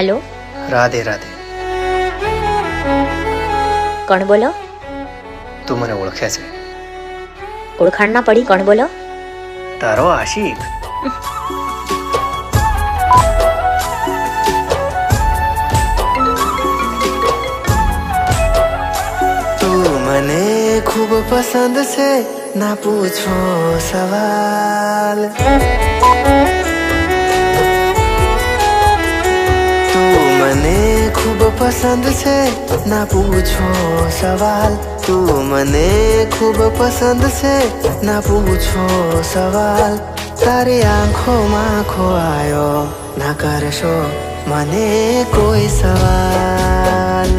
Hello Radhe Radhe. કોણ બોલો? તું મને ઓળખે છે? ઓળખાણ ના પડી, કોણ બોલો? તારો આશિક. તું મને ખૂબ પસંદ છે, ના પૂછો સવાલ. મને ખૂબ પસંદ છે, ના પૂછો સવાલ. તું મને ખૂબ પસંદ છે, ના પૂછો સવાલ. તારી આંખોમાં ખોવાયો, ના કરશો મને કોઈ સવાલ.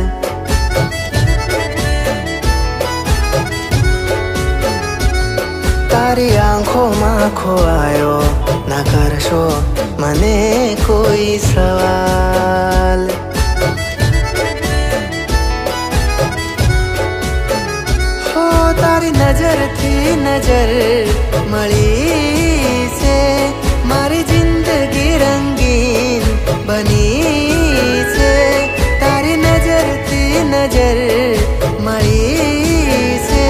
તારી આંખોમાં ખોવાયો, ના કરશો મને કોઈ સવાલ. હો તારી નજરથી નજર મળી છે, મારી જિંદગી રંગીન બની છે. તારી નજરથી નજર મળી છે,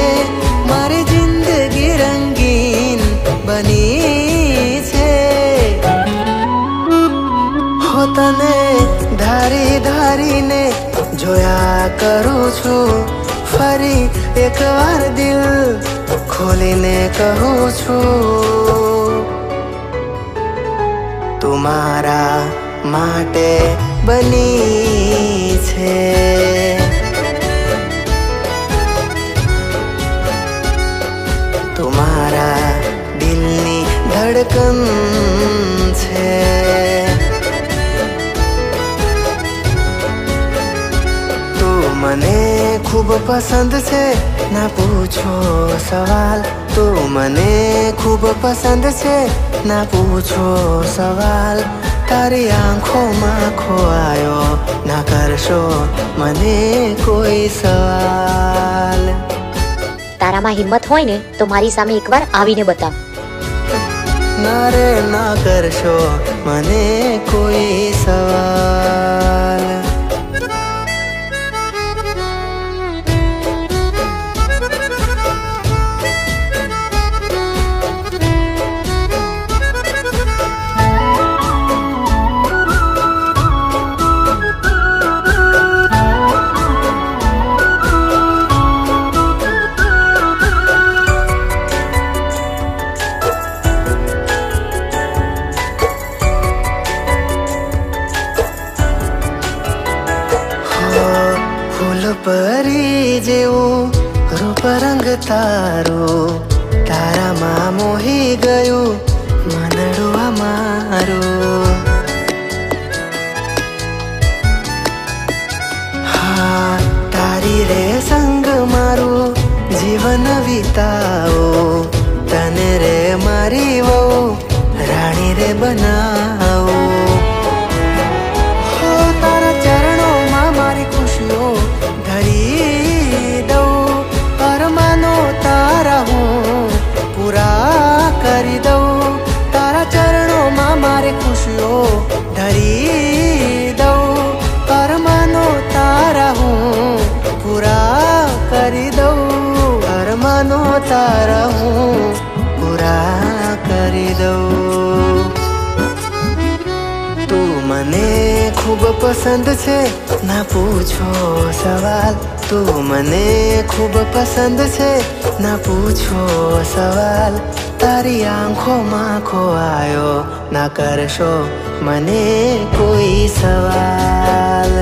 મારી જિંદગી રંગીન બની છે. હો તને ધારી ધારીને જોયા કરું છું, ફરી એકવાર દિલ ખોલીને કહું છું. તું મારા માટે બની છે. તું મારા દિલની ધડકન છે. મને ખૂબ પસંદ છે, ના પૂછો સવાલ. તું મને ખૂબ પસંદ છે, ના પૂછો સવાલ. તારી આંખોમાં ખોવાયો, ના કરશો મને કોઈ સવાલ. તારામાં હિંમત હોય ને તો મારી સામે એકવાર આવીને બતાવ. ના રે ના કરશો મને કોઈ સવાલ. પરી જેવું રૂપ રંગ તારું, તારામાં મોહી ગયું મનડું અમારું. હા તારી રે સંગ મારું જીવન વિતાવો, તને રે મારી વહુ રાણી રે બનાવો. હો તારા ચરણોમાં મારી ખુશીઓ ધરી દઉં, અરમાનો તારા હું પૂરા કરી દઉં. તારા ચરણોમાં મારી ખુશીઓ ધરી દઉં, અરમાનો તારા હું પૂરા કરી દઉં. અરમાનો તારા હું પૂરા કરી દઉં. તું મને ખૂબ પસંદ છે, ના પૂછો સવાલ. તું મને ખૂબ પસંદ છે, ના પૂછો સવાલ. તારી આંખોમાં ખોવાયો, ના કરશો મને કોઈ સવાલ.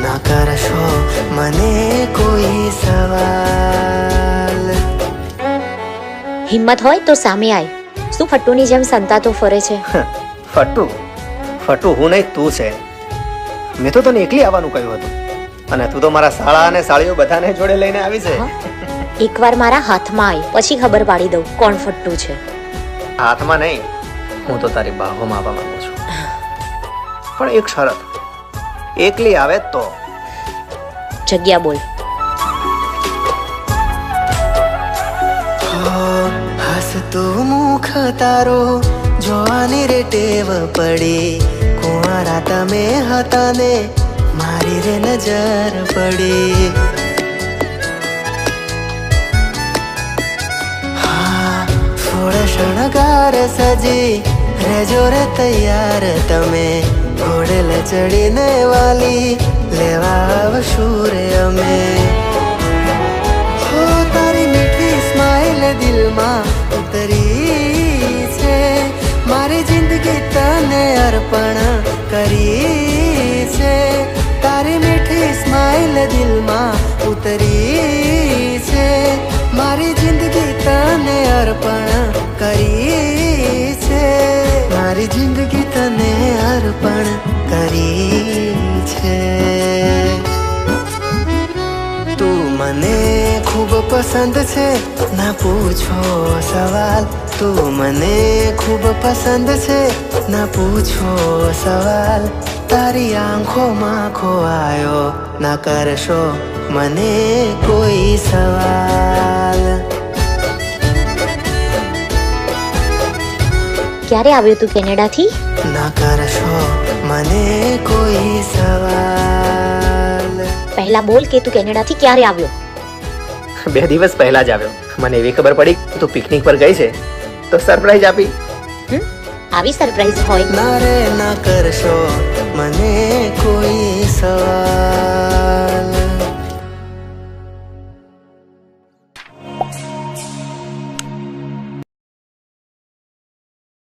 ના કરશો મને કોઈ સવાલ. હિંમત હોય તો સામે આય. શું ફટ્ટુની જેમ સંતાતો ફરે છે? ફટ્ટુ ફટ્ટુ હું નહીં, તું છે. મેં તો તને એકલી આવવાનું કહ્યું હતું, અને તું તો મારા સાળા અને સાળીઓ બધાને જોડે લઈને આવી છે. એકવાર મારા હાથમાં આય, પછી ખબર પાડી દઉં કોણ ફટ્ટુ છે. હાથમાં નહીં, હું તો તારી બાહોમાં આવવા માંગુ છું, પણ એક શરત. એકલી આવે તો. જગ્યા બોલ. હસતું મુખ મુખ તારું જોવાની રે ટેવ પડી. કુંવારા તમે હતા ને મારી રે નજર પડી. હા સોળ શણગાર સજી રેજો રે તૈયાર તમે. ઘોડેલ ચડીને વાલી લેવા આવશું રે અમે. હો તારી મીઠી સ્માઈલ દિલમાં ઉતરી છે. મારી જિંદગી તને અર્પણ કરી છે. તારી મીઠી સ્માઈલ દિલમાં ઉતરી છે. મારી જિંદગી તને અર્પણ કરી છે. મારી જિંદગી તને અર્પણ કરી છે. તું મને ખૂબ પસંદ છે ના પૂછો સવાલ. તું મને ખૂબ પસંદ છે ના પૂછો સવાલ. તારી આંખોમાં ખોવાયો ના કરશો મને કોઈ સવાલ. ક્યારે આવ્યો તું કેનેડાથી? ના કરશો મને કોઈ સવાલ. પહેલા બોલ કે તું કેનેડાથી ક્યારે આવ્યો? 2 દિવસ પહેલા જ આવ્યો. મને એવી ખબર પડી કે તું પિકનિક પર ગઈ છે તો સરપ્રાઈઝ આપી. આવી સરપ્રાઈઝ હોય? ના રે ના કરશો મને કોઈ સવાલ.